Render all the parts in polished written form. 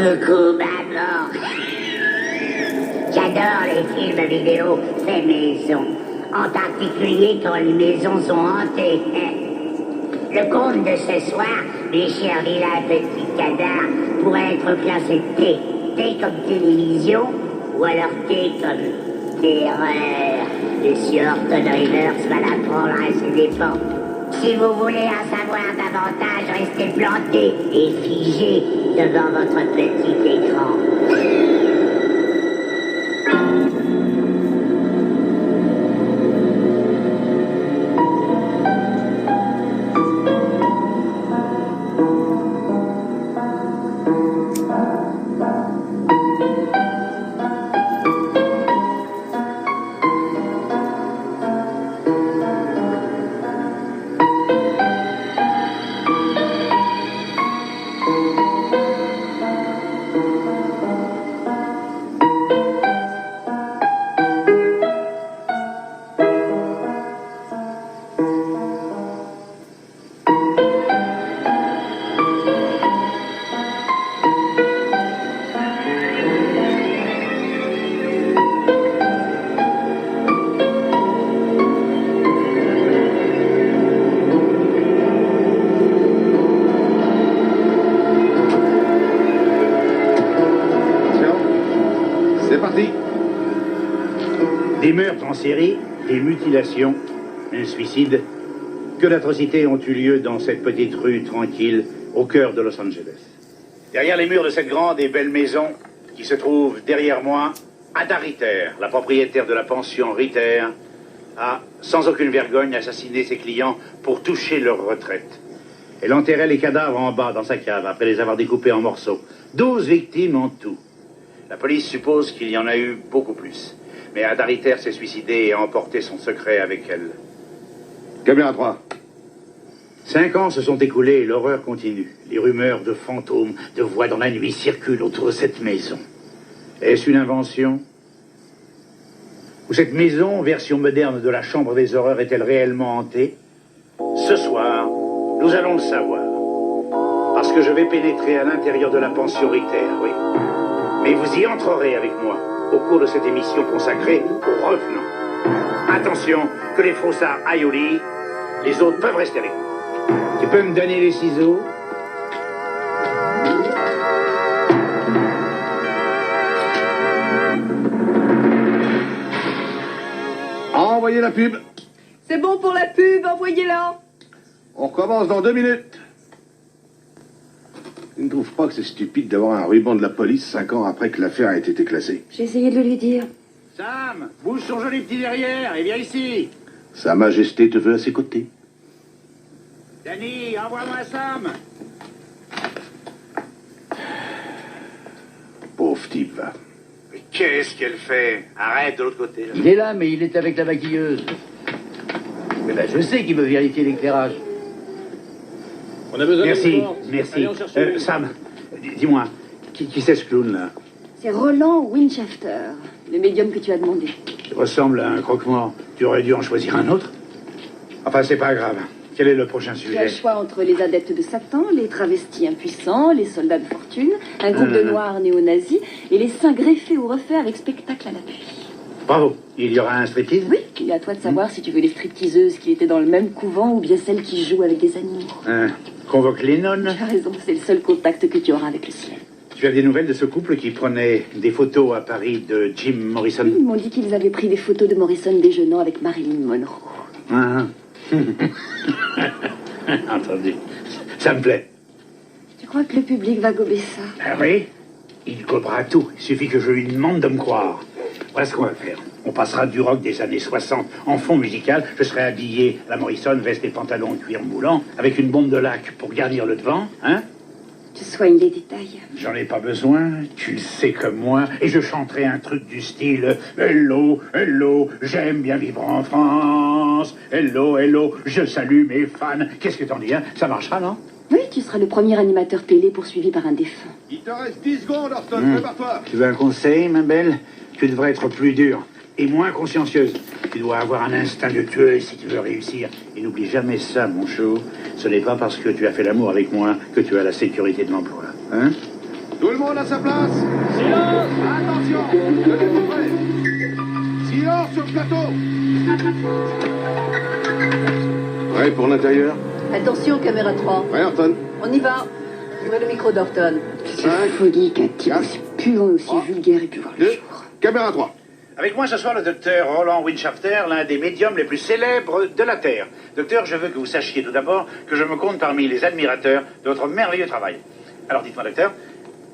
Coucou, maman. J'adore les films vidéo fait maison. En particulier quand les maisons sont hantées. Le conte de ce soir, mes chers vilains petits canards, pourrait être classé T. T comme télévision, ou alors T comme terreur. Monsieur Horton Rivers va l'apprendre à ses dépens. Si vous voulez en savoir davantage, restez plantés et figés devant votre petit écran. Des meurtres en série, des mutilations, un suicide. Que d'atrocités ont eu lieu dans cette petite rue tranquille au cœur de Los Angeles. Derrière les murs de cette grande et belle maison qui se trouve derrière moi, Ada Ritter, la propriétaire de la pension Ritter, a, sans aucune vergogne, assassiné ses clients pour toucher leur retraite. Elle enterrait les cadavres en bas dans sa cave après les avoir découpés en morceaux. 12 victimes en tout. La police suppose qu'il y en a eu beaucoup plus. Mais Ada Ritter s'est suicidée et a emporté son secret avec elle. Caméra 3. 5 ans se sont écoulés et l'horreur continue. Les rumeurs de fantômes, de voix dans la nuit circulent autour de cette maison. Est-ce une invention? Ou cette maison, version moderne de la chambre des horreurs, est-elle réellement hantée? Ce soir, nous allons le savoir. Parce que je vais pénétrer à l'intérieur de la pension Ritter, oui. Mais vous y entrerez avec moi au cours de cette émission consacrée aux revenants. Attention, que les froussards aillent au lit, les autres peuvent rester avec vous. Tu peux me donner les ciseaux? Envoyez la pub. C'est bon pour la pub, envoyez-la. On recommence dans 2 minutes. Tu ne trouves pas que c'est stupide d'avoir un ruban de la police 5 ans après que l'affaire a été classée? J'ai essayé de le lui dire. Sam, bouge son joli petit derrière et viens ici. Sa Majesté te veut à ses côtés. Danny, envoie-moi Sam. Pauvre type, va. Mais qu'est-ce qu'elle fait? Arrête de l'autre côté. Là. Il est là, mais il est avec la maquilleuse. Mais ben, je sais qu'il veut vérifier l'éclairage. On a besoin Merci, de vous. merci. Allez, on cherche lui. Sam, dis-moi, qui c'est ce clown là? C'est Roland Winchester, le médium que tu as demandé. Tu ressembles à un croque-mort. Tu aurais dû en choisir un autre. Enfin, c'est pas grave. Quel est le prochain Tu as sujet? le choix entre les adeptes de Satan, les travestis impuissants, les soldats de fortune, un groupe de noirs néo-nazis et les saints greffés ou refaits avec spectacle à l'appel. Bravo. Il y aura un striptease? Oui, il est à toi de savoir si tu veux les stripteaseuses qui étaient dans le même couvent ou bien celles qui jouent avec des animaux. Convoque les nonnes. Tu as raison, c'est le seul contact que tu auras avec le ciel. Tu as des nouvelles de ce couple qui prenait des photos à Paris de Jim Morrison? Ils m'ont dit qu'ils avaient pris des photos de Morrison déjeunant avec Marilyn Monroe. Entendu. Ça me plaît. Tu crois que le public va gober ça? Ah oui? Il gobera tout. Il suffit que je lui demande de me croire. Voilà ce qu'on va faire. On passera du rock des années 60 en fond musical. Je serai habillé à la Morrison, veste et pantalon en cuir moulant, avec une bombe de lac pour garnir le devant, hein? Tu soignes les détails. J'en ai pas besoin, tu le sais comme moi, et je chanterai un truc du style « Hello, hello, j'aime bien vivre en France. Hello, hello, je salue mes fans. » Qu'est-ce que t'en dis, hein? Ça marchera, non? Oui, tu seras le premier animateur télé poursuivi par un défunt. Il te reste 10 secondes, Horton, prépare-toi. Tu veux un conseil, ma belle? Tu devrais être plus dur et moins consciencieuse. Tu dois avoir un instinct de tueuse si tu veux réussir. Et n'oublie jamais ça, mon chou. Ce n'est pas parce que tu as fait l'amour avec moi que tu as la sécurité de l'emploi. Hein? Tout le monde à sa place. Silence! Attention, tenez-vous prêts. Silence sur le plateau. Prêt pour l'intérieur? Attention, caméra 3. Prêt, Horton? On y va. Ouvrez le micro d'Orton. C'est folie qu'un type aussi puant et aussi vulgaire ait pu voir le 2, jour. caméra 3. Avec moi ce soir le docteur Roland Winchester, l'un des médiums les plus célèbres de la Terre. Docteur, je veux que vous sachiez tout d'abord que je me compte parmi les admirateurs de votre merveilleux travail. Alors dites-moi, docteur,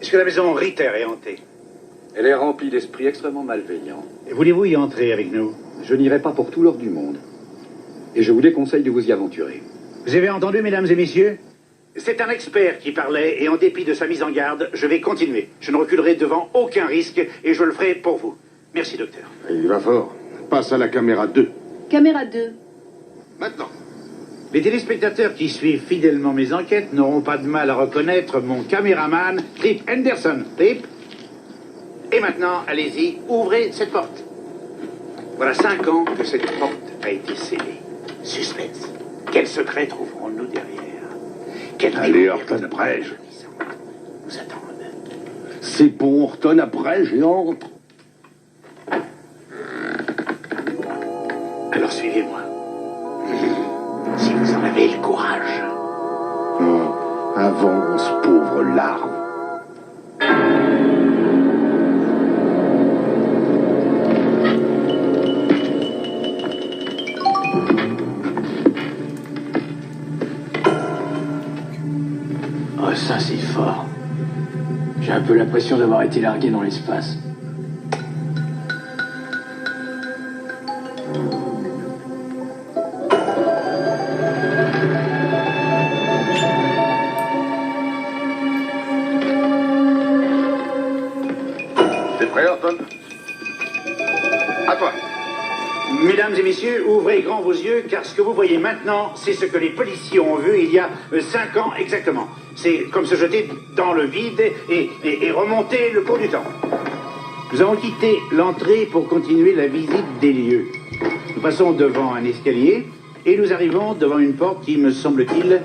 est-ce que la maison Ritter est hantée? Elle est remplie d'esprits extrêmement malveillants. Et voulez-vous y entrer avec nous? Je n'irai pas pour tout l'or du monde. Et je vous déconseille de vous y aventurer. Vous avez entendu, mesdames et messieurs? C'est un expert qui parlait, et en dépit de sa mise en garde, je vais continuer. Je ne reculerai devant aucun risque, et je le ferai pour vous. Merci, docteur. Il va fort. Passe à la caméra 2. Caméra 2. Maintenant. Les téléspectateurs qui suivent fidèlement mes enquêtes n'auront pas de mal à reconnaître mon caméraman, Trip Henderson. Trip. Et maintenant, allez-y, ouvrez cette porte. Voilà 5 ans que cette porte a été scellée. Suspense. Quel secret trouverons-nous derrière? Quel Allez, découverte Horton, Brège. nous attendent? C'est bon, Horton, après, et entre. Alors suivez-moi. Si vous en avez le courage. Avance, pauvre larve. Oh, ça, c'est fort. J'ai un peu l'impression d'avoir été largué dans l'espace. T'es prêt, Horton? À toi. Mesdames et messieurs, ouvrez grand vos yeux, car ce que vous voyez maintenant, c'est ce que les policiers ont vu il y a 5 ans exactement. C'est comme se jeter dans le vide et remonter le cours du temps. Nous avons quitté l'entrée pour continuer la visite des lieux. Nous passons devant un escalier et nous arrivons devant une porte qui, me semble-t-il,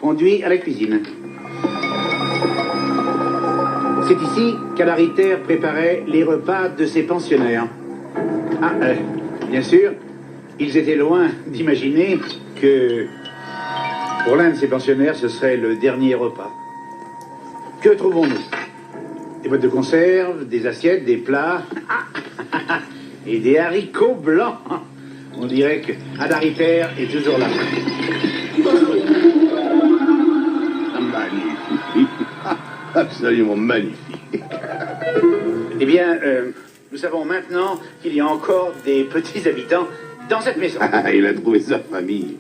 conduit à la cuisine. C'est ici qu'Ala Ritter préparait les repas de ses pensionnaires. Bien sûr, ils étaient loin d'imaginer que pour l'un de ces pensionnaires, ce serait le dernier repas. Que trouvons-nous? Des boîtes de conserve, des assiettes, des plats et des haricots blancs. On dirait que Ala Ritter est toujours là. Magnifique. Absolument magnifique. Eh bien, nous savons maintenant qu'il y a encore des petits habitants dans cette maison. Il a trouvé sa famille.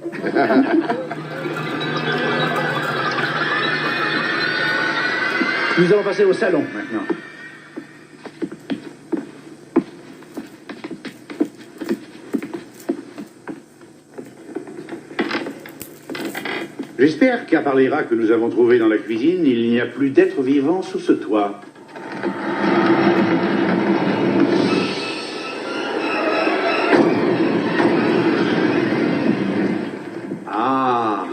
Nous allons passer au salon maintenant. J'espère qu'à part les rats que nous avons trouvés dans la cuisine, il n'y a plus d'êtres vivants sous ce toit. Ah,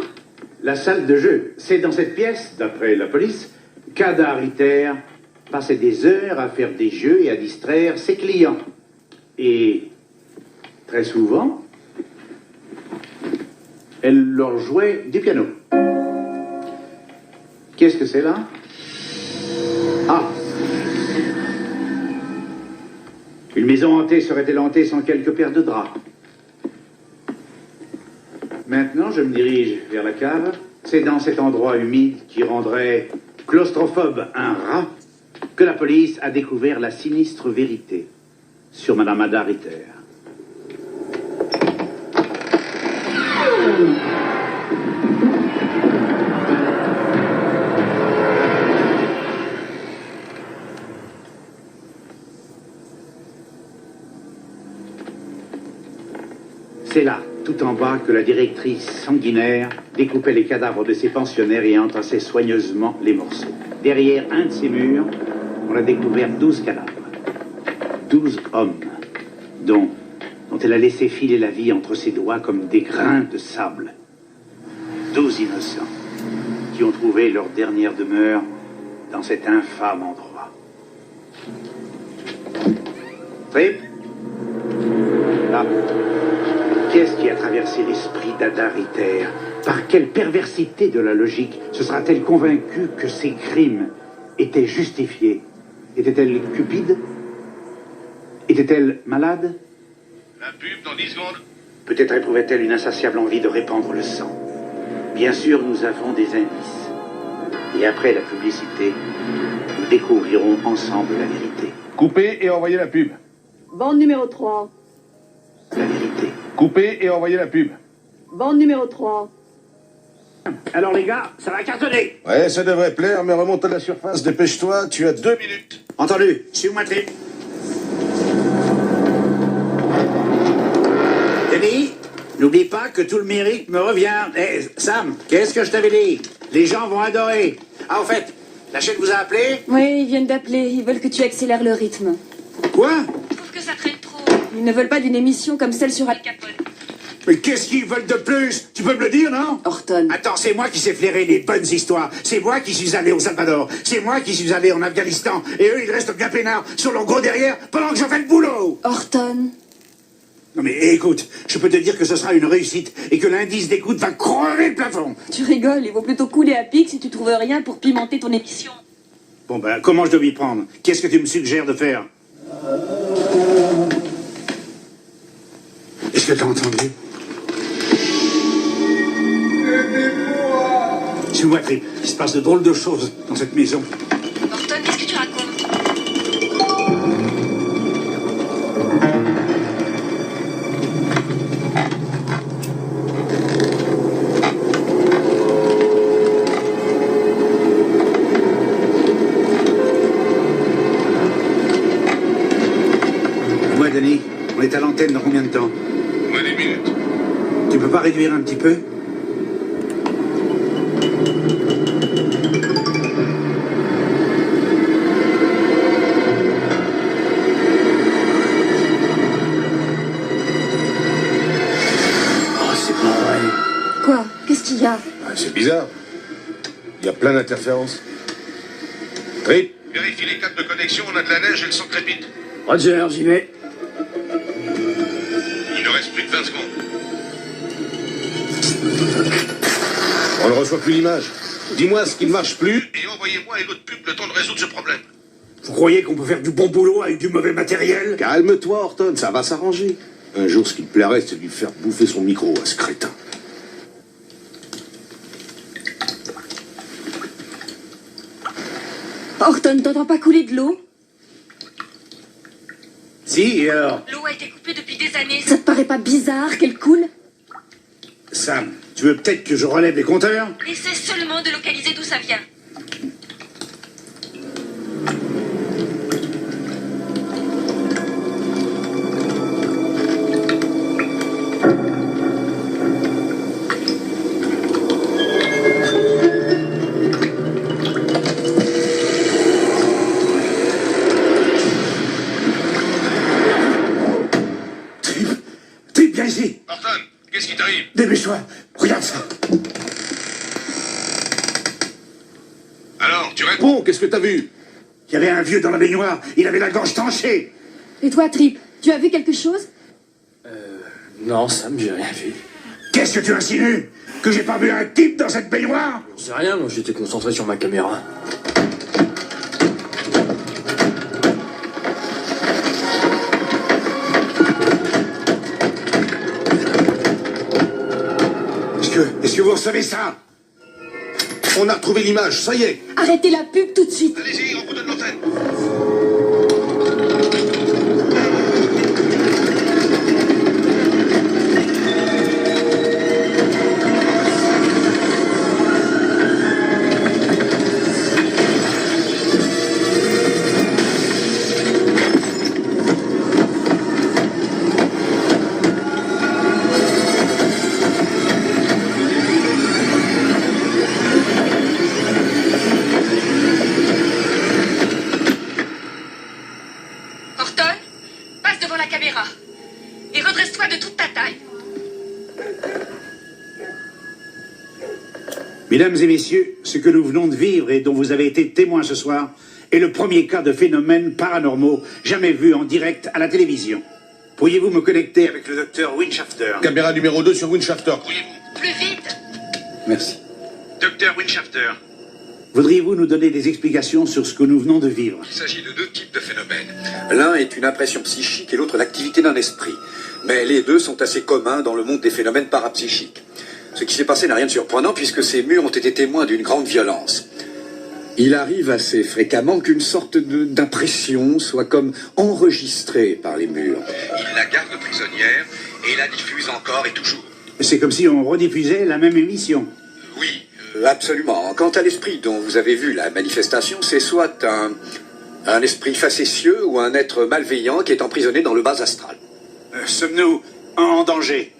la salle de jeu. C'est dans cette pièce, d'après la police, qu'Ada Ritter passait des heures à faire des jeux et à distraire ses clients. Et très souvent, elle leur jouait du piano. Qu'est-ce que c'est là? Ah! Une maison hantée serait-elle hantée sans quelques paires de draps? Maintenant, je me dirige vers la cave. C'est dans cet endroit humide qui rendrait claustrophobe un rat que la police a découvert la sinistre vérité sur Madame Ada Ritter. C'est là, tout en bas, que la directrice sanguinaire découpait les cadavres de ses pensionnaires et entassait soigneusement les morceaux. Derrière un de ces murs, on a découvert 12 cadavres. 12 hommes, dont elle a laissé filer la vie entre ses doigts comme des grains de sable. 12 innocents qui ont trouvé leur dernière demeure dans cet infâme endroit. Trip? Ah. Qu'est-ce qui a traversé l'esprit d'Ada Ritter? Par quelle perversité de la logique se sera-t-elle convaincue que ses crimes étaient justifiés? Était-elle cupide? Était-elle malade? La pub dans 10 secondes. Peut-être éprouvait-elle une insatiable envie de répandre le sang. Bien sûr, nous avons des indices. Et après la publicité, nous découvrirons ensemble la vérité. Coupez et envoyez la pub. Bande numéro 3. La vérité. Coupez et envoyez la pub. Bande numéro 3. Alors les gars, ça va cartonner. Ouais, ça devrait plaire, mais remonte à la surface, dépêche-toi, tu as 2 minutes. Entendu, suis-moi Trip. Denis, n'oublie pas que tout le mérite me revient. Eh, Sam, qu'est-ce que je t'avais dit? Les gens vont adorer. Ah, au fait, la chaîne vous a appelé? Oui, ils viennent d'appeler. Ils veulent que tu accélères le rythme. Quoi? Je trouve que ça traîne trop. Ils ne veulent pas d'une émission comme celle sur Al Capone. Mais qu'est-ce qu'ils veulent de plus? Tu peux me le dire, non? Horton. Attends, c'est moi qui sais flairer les bonnes histoires. C'est moi qui suis allé au Salvador. C'est moi qui suis allé en Afghanistan. Et eux, ils restent bien peinards sur leur gros derrière pendant que je fais le boulot. Horton. Non mais écoute, je peux te dire que ce sera une réussite et que l'indice d'écoute va crever le plafond. Tu rigoles, il vaut plutôt couler à pic si tu trouves rien pour pimenter ton émission. Bon ben, comment je dois m'y prendre? Qu'est-ce que tu me suggères de faire? Est-ce que t'as entendu? Suis-moi, Trip. Il se passe de drôles de choses dans cette maison. Horton, qu'est-ce que tu racontes? Moi, Denis, on est à l'antenne dans combien de temps? Moins des minutes. Tu peux pas réduire un petit peu? Oh, c'est pas vrai. Quoi? Qu'est-ce qu'il y a? C'est bizarre. Il y a plein d'interférences. Trip, vérifie les câbles de connexion, on a de la neige et le sang crépite. Roger, j'y vais. Il ne reste plus de 20 secondes. On ne reçoit plus l'image. Dis-moi ce qui ne marche plus et envoyez-moi une autre pub le temps de résoudre ce problème. Vous croyez qu'on peut faire du bon boulot avec du mauvais matériel? Calme-toi, Horton, ça va s'arranger. Un jour, ce qu'il plairait, c'est de lui faire bouffer son micro à ce crétin. Horton, t'entends pas couler de l'eau? Si, et alors? L'eau a été coupée depuis des années. Ça te paraît pas bizarre qu'elle coule? Sam, tu veux peut-être que je relève les compteurs? Essaie seulement de localiser d'où ça vient. Trip, viens ici. Horton, qu'est-ce qui t'arrive? Dépêche-toi. Regarde ça. Alors, tu réponds, qu'est-ce que t'as vu? Il y avait un vieux dans la baignoire. Il avait la gorge tranchée. Et toi, Trip, tu as vu quelque chose? Non, Sam, j'ai rien vu. Qu'est-ce que tu insinues? Que j'ai pas vu un type dans cette baignoire? J'en sais rien, moi j'étais concentré sur ma caméra. Est-ce que vous savez ça? On a retrouvé l'image, ça y est. Arrêtez la pub tout de suite. Allez-y, on vous donne l'antenne. Mesdames et messieurs, ce que nous venons de vivre et dont vous avez été témoins ce soir est le premier cas de phénomènes paranormaux jamais vu en direct à la télévision. Pourriez-vous me connecter avec le docteur Winchafter? Caméra numéro 2 sur Winchafter. Pourriez-vous? Plus vite! Merci. Docteur Winchafter, voudriez-vous nous donner des explications sur ce que nous venons de vivre? Il s'agit de deux types de phénomènes. L'un est une impression psychique et l'autre l'activité d'un esprit. Mais les deux sont assez communs dans le monde des phénomènes parapsychiques. Ce qui s'est passé n'a rien de surprenant puisque ces murs ont été témoins d'une grande violence. Il arrive assez fréquemment qu'une sorte d'impression soit comme enregistrée par les murs. Il la garde prisonnière et la diffuse encore et toujours. C'est comme si on rediffusait la même émission. Oui, Absolument. Quant à l'esprit dont vous avez vu la manifestation, c'est soit un esprit facétieux ou un être malveillant qui est emprisonné dans le bas astral. Sommes-nous en danger?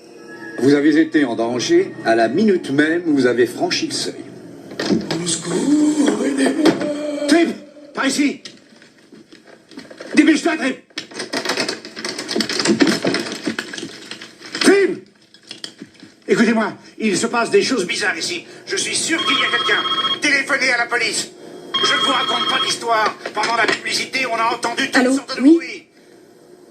Vous avez été en danger à la minute même où vous avez franchi le seuil. au secours, aidez-moi. Trip, par ici. Dépêche-toi, Trip. Trip! Écoutez-moi, il se passe des choses bizarres ici. Je suis sûr qu'il y a quelqu'un. Téléphonez à la police. Je ne vous raconte pas d'histoire. Pendant la publicité, on a entendu toutes Allô, sortes de oui. bruits.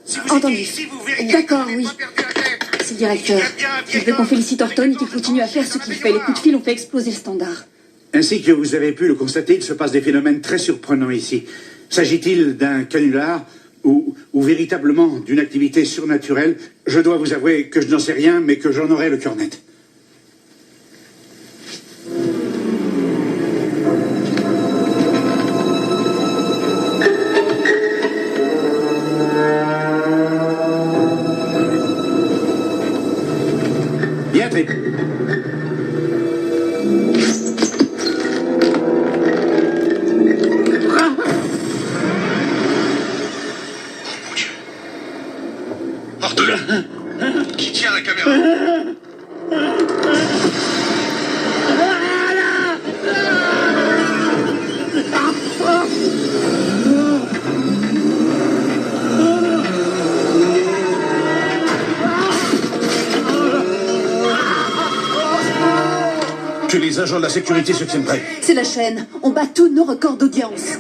Si vous Entendu. étiez ici, vous verriez D'accord, que vous oui. n'avez pas perdu la tête. C'est le directeur. Je veux qu'on félicite Horton et qu'il continue à faire ce qu'il fait. Les coups de fil ont fait exploser le standard. Ainsi que vous avez pu le constater, il se passe des phénomènes très surprenants ici. S'agit-il d'un canular ou véritablement d'une activité surnaturelle? Je dois vous avouer que je n'en sais rien, mais que j'en aurai le cœur net. Bien, Trip. Horton, qui tient la caméra? Que les agents de la sécurité se tiennent prêts. C'est la chaîne. On bat tous nos records d'audience.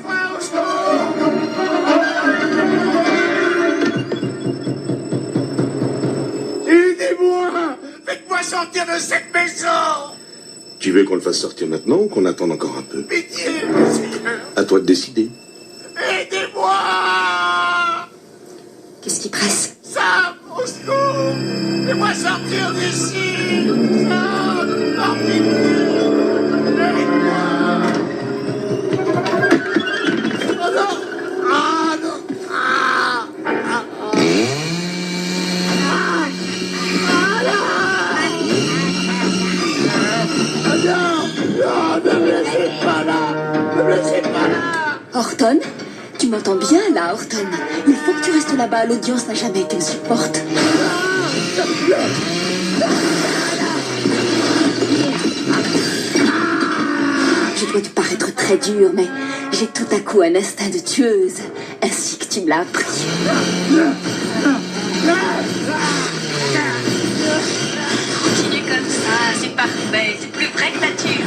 Aidez-moi! Faites-moi sortir de cette maison! Tu veux qu'on le fasse sortir maintenant ou qu'on attende encore un peu? Pitié, monsieur! À toi de décider. Aidez-moi! Qu'est-ce qui presse? Sam, au secours! Fais-moi sortir d'ici! Sam, par pitié! Aide-moi! Oh non! Ah non! Ah! Ah! Ah! Non, ne me laissez pas là! Ne me laissez pas là! Horton? Tu m'entends bien là, Horton? Il faut que tu restes là-bas. L'audience n'a jamais été aussi forte. Je dois te paraître très dur, mais j'ai tout à coup un instinct de tueuse, ainsi que tu me l'as appris. Continue comme ça, c'est parfait, c'est plus près que nature.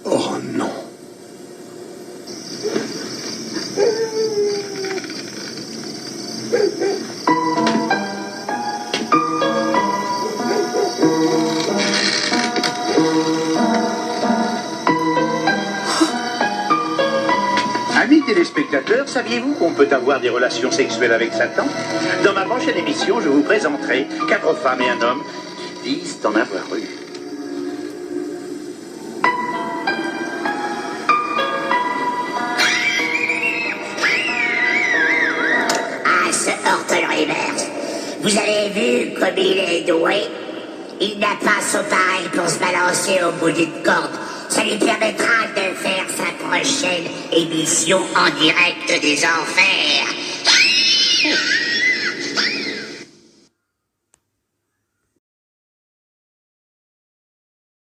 Oh non. Amis téléspectateurs, saviez-vous qu'on peut avoir des relations sexuelles avec Satan? Dans ma prochaine émission, je vous présenterai 4 femmes et un homme qui disent en avoir eu. Ah, ce Horton Rivers. Vous avez vu comme il est doué? Il n'a pas son pareil pour se balancer au bout d'une corde. Ça lui permettra de faire sa prochaine émission en direct des enfers.